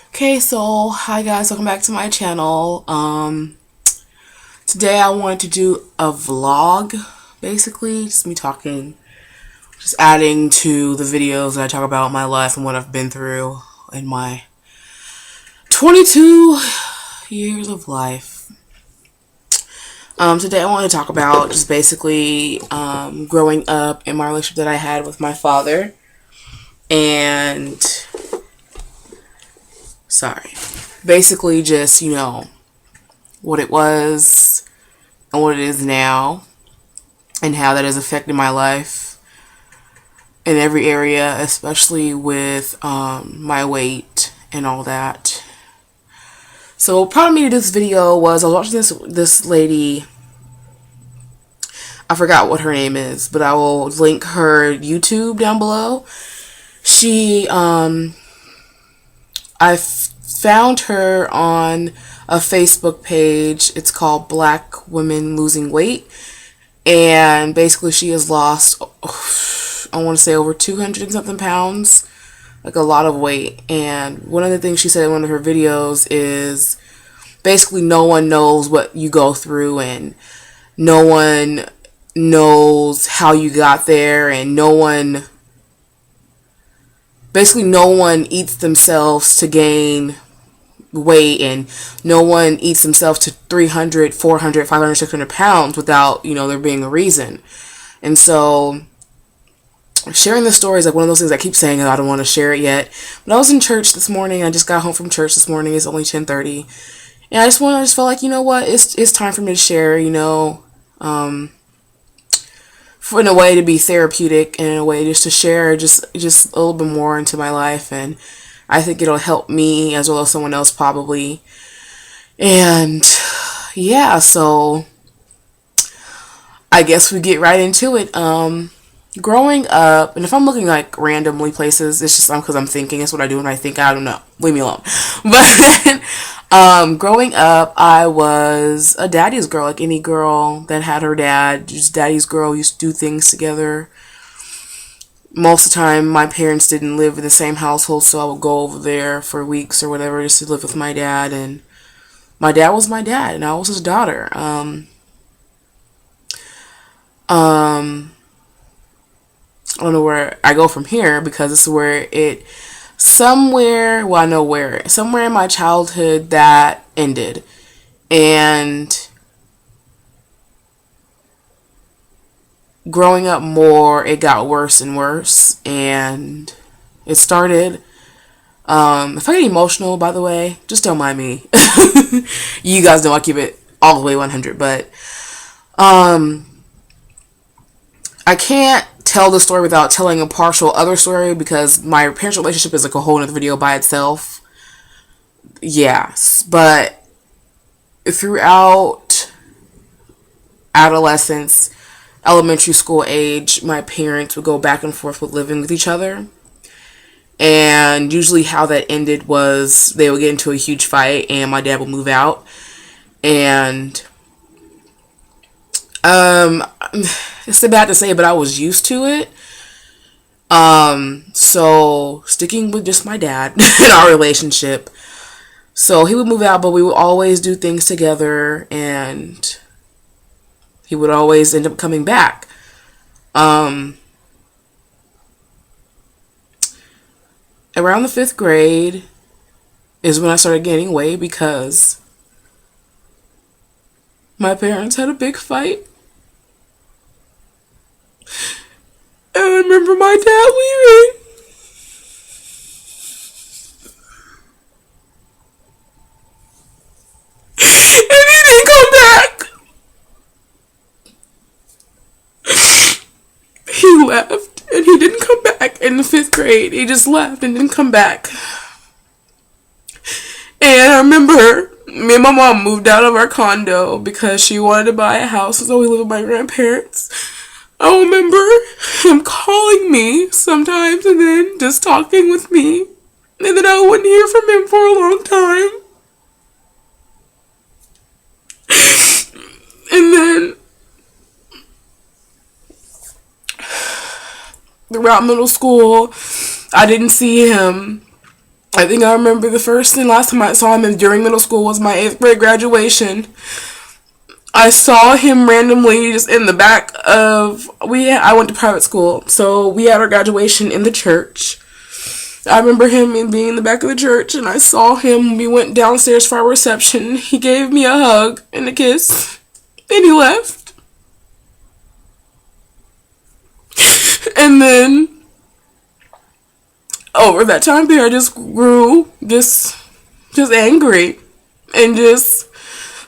Okay, so hi guys, welcome back to my channel. Today I wanted to do a vlog, basically, just me talking, just adding to the videos that I talk about my life and what I've been through in my 22 years of life. Today I want to talk about just basically growing up in my relationship that I had with my father, and sorry, basically just what it was and what it is now, and how that has affected my life in every area, especially with my weight and all that. So what prompted me to do this video was I was watching this lady. I forgot what her name is, but I will link her YouTube down below. She I found her on a Facebook page. It's called Black Women Losing Weight, and basically she has lost, I want to say, over 200 and something pounds, like a lot of weight. And one of the things she said in one of her videos is basically no one knows what you go through, and no one knows how you got there, and no one eats themselves to gain weight, and no one eats themselves to 300, 400, 500, 600 pounds without, there being a reason. And so sharing the story is like one of those things I keep saying I don't want to share it yet. But I was in church this morning. I just got home from church this morning. It's only 10:30. And I just felt like, you know what, it's time for me to share, in a way to be therapeutic, and in a way just to share just a little bit more into my life. And I think it'll help me as well as someone else probably. And yeah, so I guess we get right into it. Growing up, and if I'm looking like randomly places, it's just because I'm thinking. It's what I do when I think. I don't know. Leave me alone. But then, growing up, I was a daddy's girl, like any girl that had her dad. Just daddy's girl. Used to do things together. Most of the time, my parents didn't live in the same household, so I would go over there for weeks or whatever just to live with my dad. And my dad was my dad, and I was his daughter. I don't know where I go from here, because this is where I know where, somewhere in my childhood that ended. And growing up more, it got worse and worse. And it started, if I get emotional, by the way, just don't mind me. You guys know I keep it all the way 100, but I can't tell the story without telling a partial other story, because my parents' relationship is like a whole other video by itself. Yes, but throughout adolescence, elementary school age, my parents would go back and forth with living with each other. And usually how that ended was they would get into a huge fight and my dad would move out. And it's bad to say, but I was used to it. So sticking with just my dad in our relationship. So he would move out, but we would always do things together, and he would always end up coming back. Around the 5th grade is when I started gaining weight, because my parents had a big fight. And I remember my dad leaving. And he didn't come back. He left and he didn't come back in the 5th grade. He just left and didn't come back. And I remember me and my mom moved out of our condo because she wanted to buy a house, so we lived with my grandparents. I remember him calling me sometimes and then just talking with me. And then I wouldn't hear from him for a long time. And then throughout middle school, I didn't see him I think I remember the first and last time I saw him during middle school was my 8th grade graduation. I saw him randomly just in the back of I went to private school, so we had our graduation in the church. I remember him being in the back of the church, and I saw him. We went downstairs for our reception. He gave me a hug and a kiss, and he left. And then over that time period, I just grew just angry and just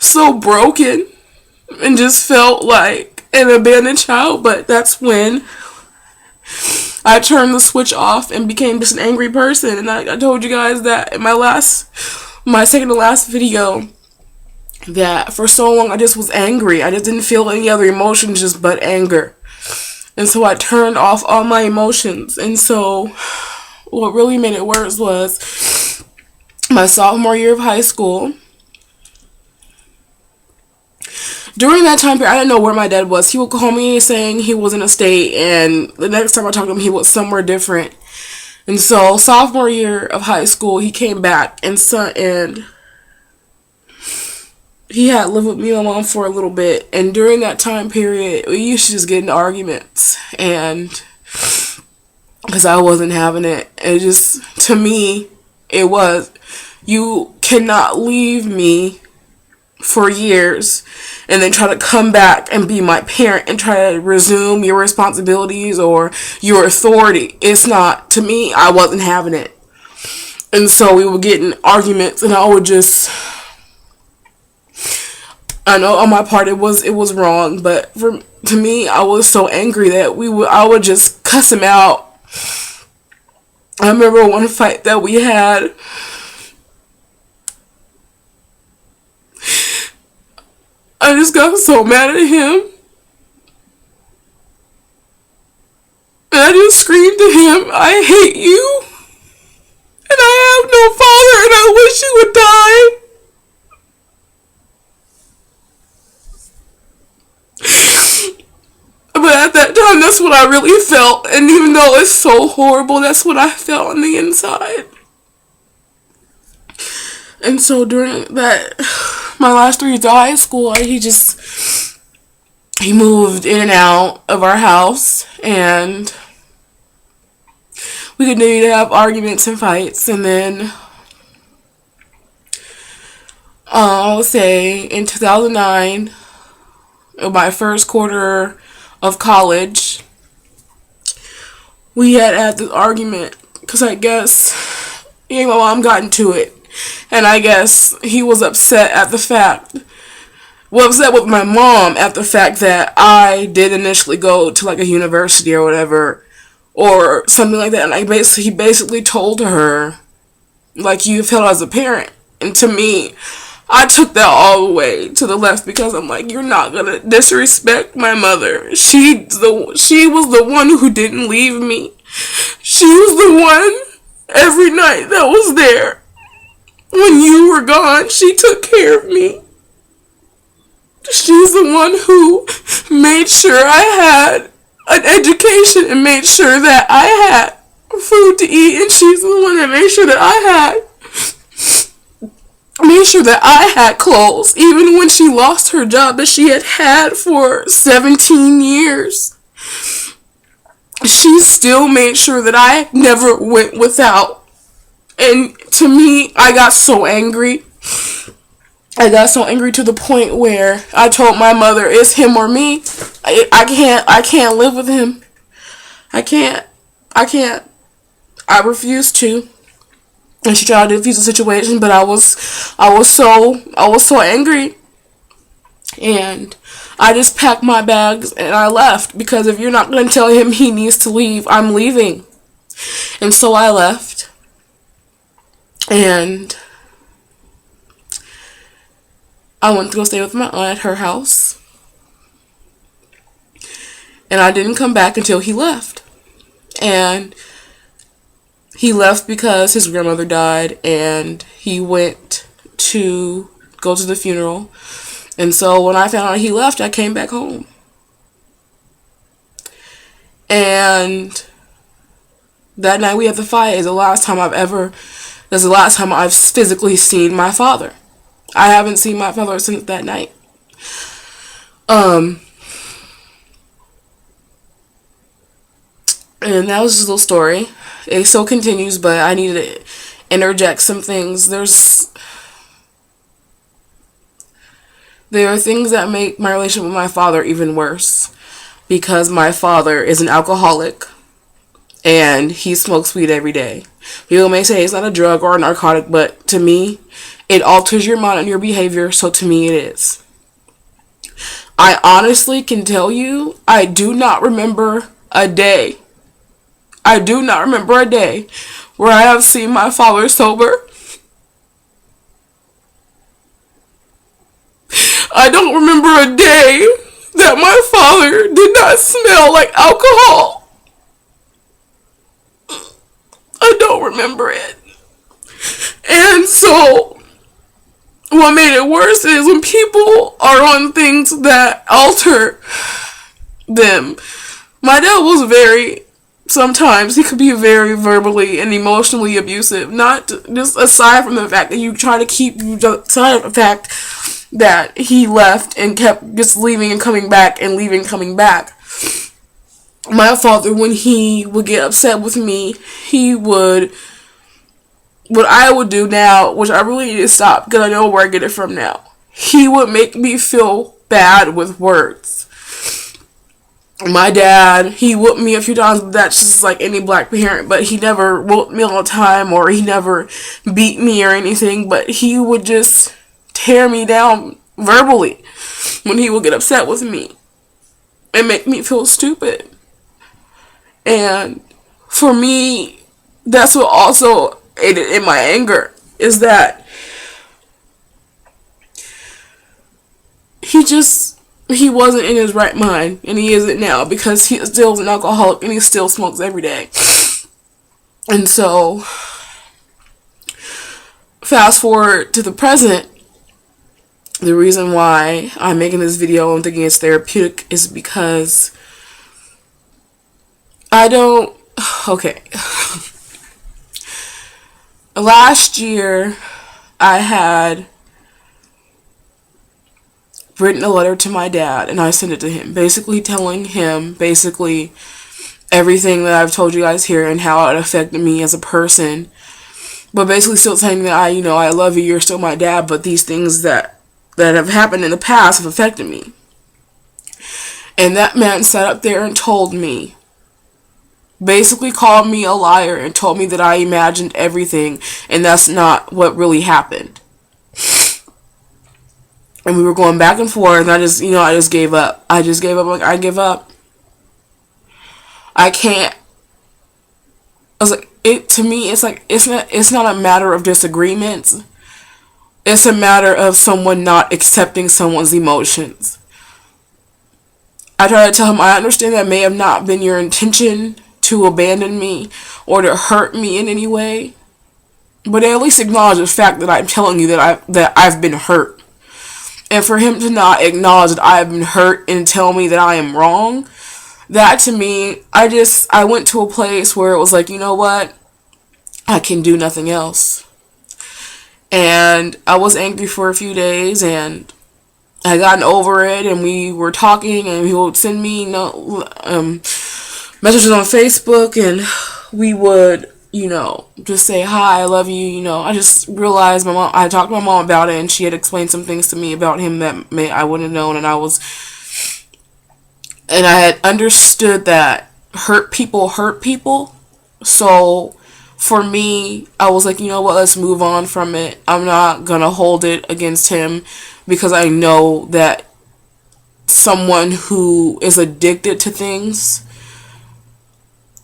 so broken. And just felt like an abandoned child. But that's when I turned the switch off and became just an angry person. And I told you guys that in my second to last video, that for so long I just was angry. I just didn't feel any other emotions just but anger. And so I turned off all my emotions. And so what really made it worse was my sophomore year of high school. During that time period, I didn't know where my dad was. He would call me saying he was in a state, and the next time I talked to him, he was somewhere different. And so, sophomore year of high school, he came back, and he had lived with me and my mom for a little bit. And during that time period, we used to just get into arguments, and because I wasn't having it. It just, to me, it was, you cannot leave me for years and then try to come back and be my parent and try to resume your responsibilities or your authority. It's not, to me, I wasn't having it. And so we would get in arguments, and I know on my part it was wrong, but to me, I was so angry that I would just cuss him out. I remember one fight that we had. I just got so mad at him. And I just screamed to him, I hate you. And I have no father, and I wish you would die. But at that time, that's what I really felt. And even though it's so horrible, that's what I felt on the inside. And so during that, my last 3 years of high school, he moved in and out of our house, and we continued to have arguments and fights. And then I would say in 2009, my first quarter of college, we had this argument because I guess me and my mom got into it. And I guess he was upset with my mom at the fact that I did initially go to like a university or whatever, or something like that. And he basically told her, like, you failed as a parent. And to me, I took that all the way to the left, because I'm like, you're not gonna disrespect my mother. She was the one who didn't leave me. She was the one every night that was there. When you were gone, she took care of me. She's the one who made sure I had an education and made sure that I had food to eat. And she's the one that made sure that I had clothes. Even when she lost her job that she had for 17 years. She still made sure that I never went without. And to me, I got so angry. I got so angry to the point where I told my mother, it's him or me. I can't live with him. I can't. I refuse to. And she tried to defuse the situation, but I was so angry. And I just packed my bags and I left, because if you're not going to tell him he needs to leave, I'm leaving. And so I left. And I went to go stay with my aunt at her house. And I didn't come back until he left. And he left because his grandmother died, and he went to go to the funeral. And so when I found out he left, I came back home. And that night we had the fight. Is the last time I've ever That's the last time I've physically seen my father. I haven't seen my father since that night. And that was just a little story. It still continues, but I need to interject some things. There are things that make my relationship with my father even worse, because my father is an alcoholic and he smokes weed every day. People may say it's not a drug or a narcotic, but to me, it alters your mind and your behavior, so to me it is. I honestly can tell you, I do not remember a day where I have seen my father sober. I don't remember a day that my father did not smell like alcohol. I don't remember it. And so, what made it worse is when people are on things that alter them. My dad was sometimes he could be very verbally and emotionally abusive. Not just aside from the fact that you try to keep aside of the fact that he left and kept just leaving and coming back and leaving and coming back. My father, when he would get upset with me, what I would do now, which I really need to stop because I know where I get it from now, he would make me feel bad with words. My dad, he whooped me a few times, but that's just like any black parent, but he never whooped me all the time, or he never beat me or anything, but he would just tear me down verbally when he would get upset with me and make me feel stupid. And for me, that's what also aided in my anger, is that he wasn't in his right mind, and he isn't now, because he still is an alcoholic and he still smokes every day. And so, fast forward to the present, the reason why I'm making this video and thinking it's therapeutic is because okay. Last year, I had written a letter to my dad, and I sent it to him, basically telling him everything that I've told you guys here and how it affected me as a person, but basically still saying that I love you, you're still my dad, but these things that have happened in the past have affected me. And that man sat up there and told me, basically called me a liar and told me that I imagined everything, and that's not what really happened. And we were going back and forth, and I just gave up. I give up. I can't. I was like, to me, it's like, it's not a matter of disagreements. It's a matter of someone not accepting someone's emotions. I try to tell him, I understand that may have not been your intention to abandon me or to hurt me in any way, but at least acknowledge the fact that I'm telling you that I've been hurt. And for him to not acknowledge that I have been hurt and tell me that I am wrong, that to me, I went to a place where it was like, you know what? I can do nothing else. And I was angry for a few days, and I gotten over it, and we were talking, and he would send me messages on Facebook, and we would just say, hi, I love you, I just realized I talked to my mom about it, and she had explained some things to me about him that I wouldn't have known, and I had understood that hurt people, so for me, I was like, you know what, let's move on from it. I'm not gonna hold it against him, because I know that someone who is addicted to things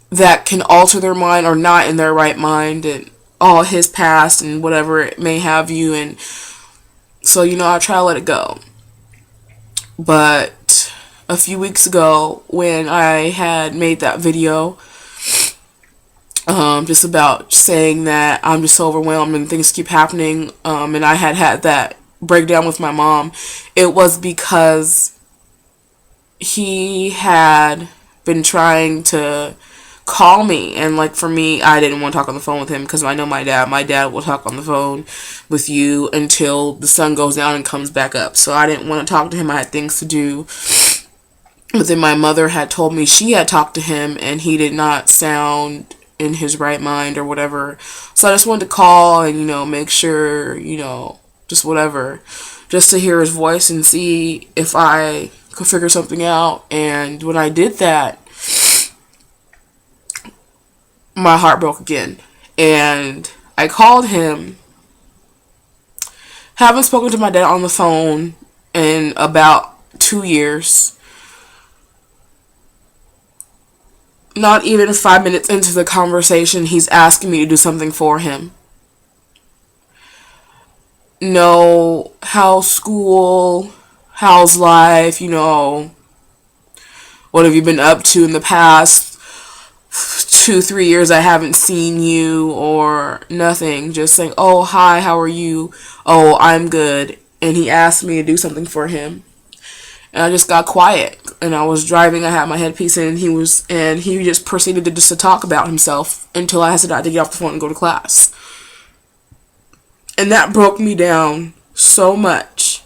that can alter their mind or not in their right mind, and all his past and whatever it may have you, and so I try to let it go. But a few weeks ago, when I had made that video just about saying that I'm just so overwhelmed and things keep happening, and I had that breakdown with my mom, it was because he had been trying to call me. And like for me, I didn't want to talk on the phone with him because I know my dad will talk on the phone with you until the sun goes down and comes back up. So I didn't want to talk to him. I had things to do. But then my mother had told me she had talked to him and he did not sound in his right mind or whatever. So I just wanted to call and, make sure, just whatever, just to hear his voice and see if I could figure something out. And when I did that, my heart broke again. And I called him. Haven't spoken to my dad on the phone in about 2 years. Not even 5 minutes into the conversation, he's asking me to do something for him. No, how's school? How's life? What have you been up to in the past 2-3 years? I haven't seen you, or nothing. Just saying, oh, hi, how are you? Oh, I'm good. And he asked me to do something for him. And I just got quiet. And I was driving, I had my headpiece in, and he just proceeded to talk about himself until I had to get off the phone and go to class. And that broke me down so much.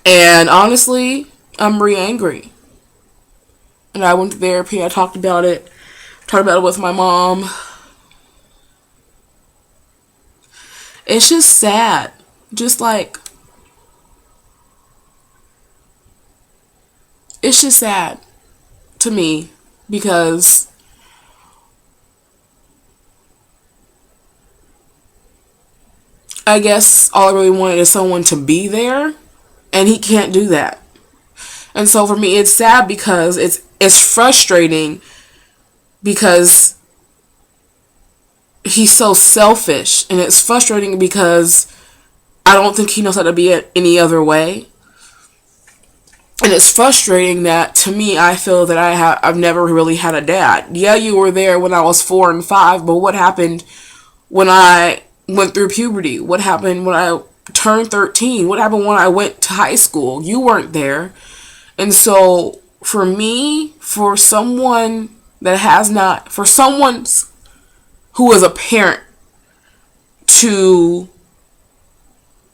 And honestly, I'm really angry. And I went to therapy, I talked about it with my mom. It's just sad. Just like, it's just sad to me because I guess all I really wanted is someone to be there, and he can't do that. And so for me, it's sad because it's frustrating because he's so selfish, and it's frustrating because I don't think he knows how to be any other way. And it's frustrating that, to me, I feel that I've never really had a dad. Yeah, you were there when I was 4 and 5, but what happened when I went through puberty? What happened when I turned 13? What happened when I went to high school? You weren't there. And so, for me, for someone who is a parent to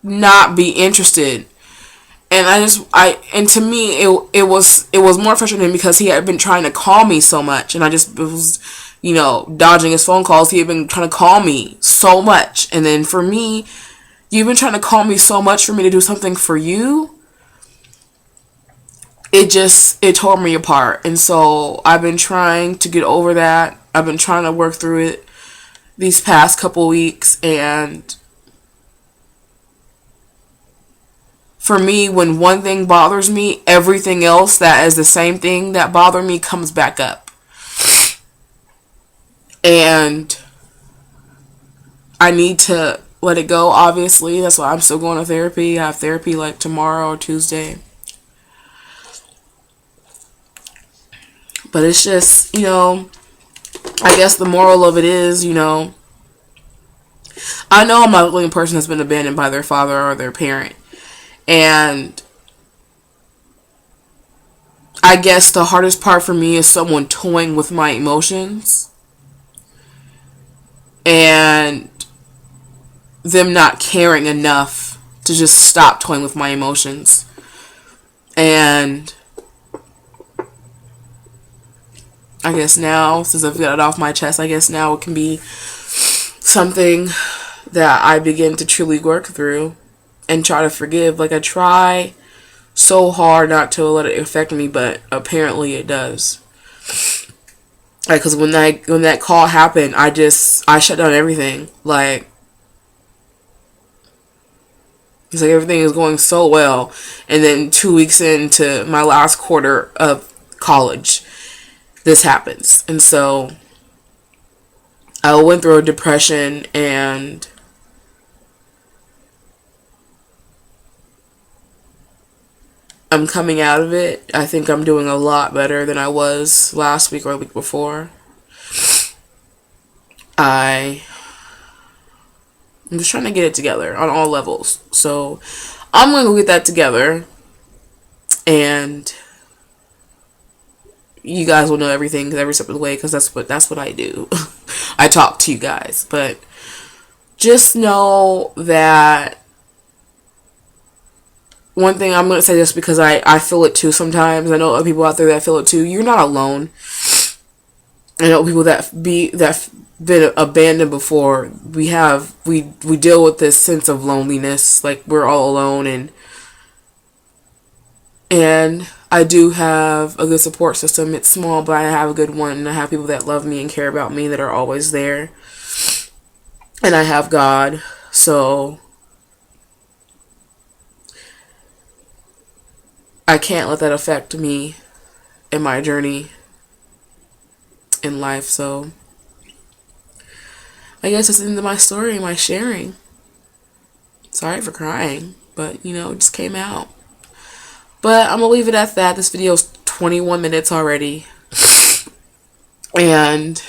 not be interested. And to me, it was more frustrating because he had been trying to call me so much, and I just was, dodging his phone calls. He had been trying to call me so much, and then for me, you've been trying to call me so much for me to do something for you. It tore me apart, and so I've been trying to get over that. I've been trying to work through it these past couple weeks, and for me, when one thing bothers me, everything else that is the same thing that bothered me comes back up. And I need to let it go, obviously. That's why I'm still going to therapy. I have therapy like tomorrow or Tuesday. But it's just, I guess the moral of it is, I know I'm not the only person that's been abandoned by their father or their parent. And I guess the hardest part for me is someone toying with my emotions and them not caring enough to just stop toying with my emotions. And I guess now, since I've got it off my chest, I guess now it can be something that I begin to truly work through and try to forgive. Like, I try so hard not to let it affect me, but apparently it does. Like, because when that call happened, I shut down everything. Like, it's like everything is going so well, and then 2 weeks into my last quarter of college, this happens. And so I went through a depression, and I'm coming out of it. I think I'm doing a lot better than I was last week or the week before. I'm just trying to get it together on all levels. So I'm going to go get that together. And you guys will know everything every step of the way, because that's what I do. I talk to you guys, but just know that one thing I'm going to say, this because I feel it too sometimes. I know other people out there that feel it too. You're not alone. I know people that been abandoned before. We deal with this sense of loneliness, like we're all alone, and I do have a good support system. It's small, but I have a good one, and I have people that love me and care about me that are always there. And I have God, so I can't let that affect me in my journey in life. So I guess that's the end of my story, my sharing. Sorry for crying, but it just came out. But I'm gonna leave it at that. This video is 21 minutes already. And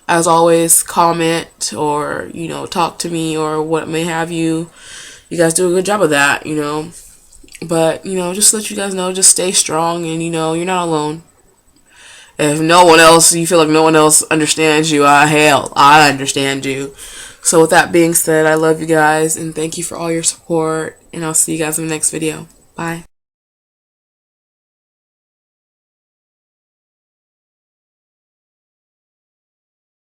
as always, comment or talk to me or what may have you. You guys do a good job of that, But just to let you guys know, just stay strong, and you're not alone. If no one else, you feel like no one else understands you, hell, I understand you. So with that being said, I love you guys and thank you for all your support, and I'll see you guys in the next video. Bye.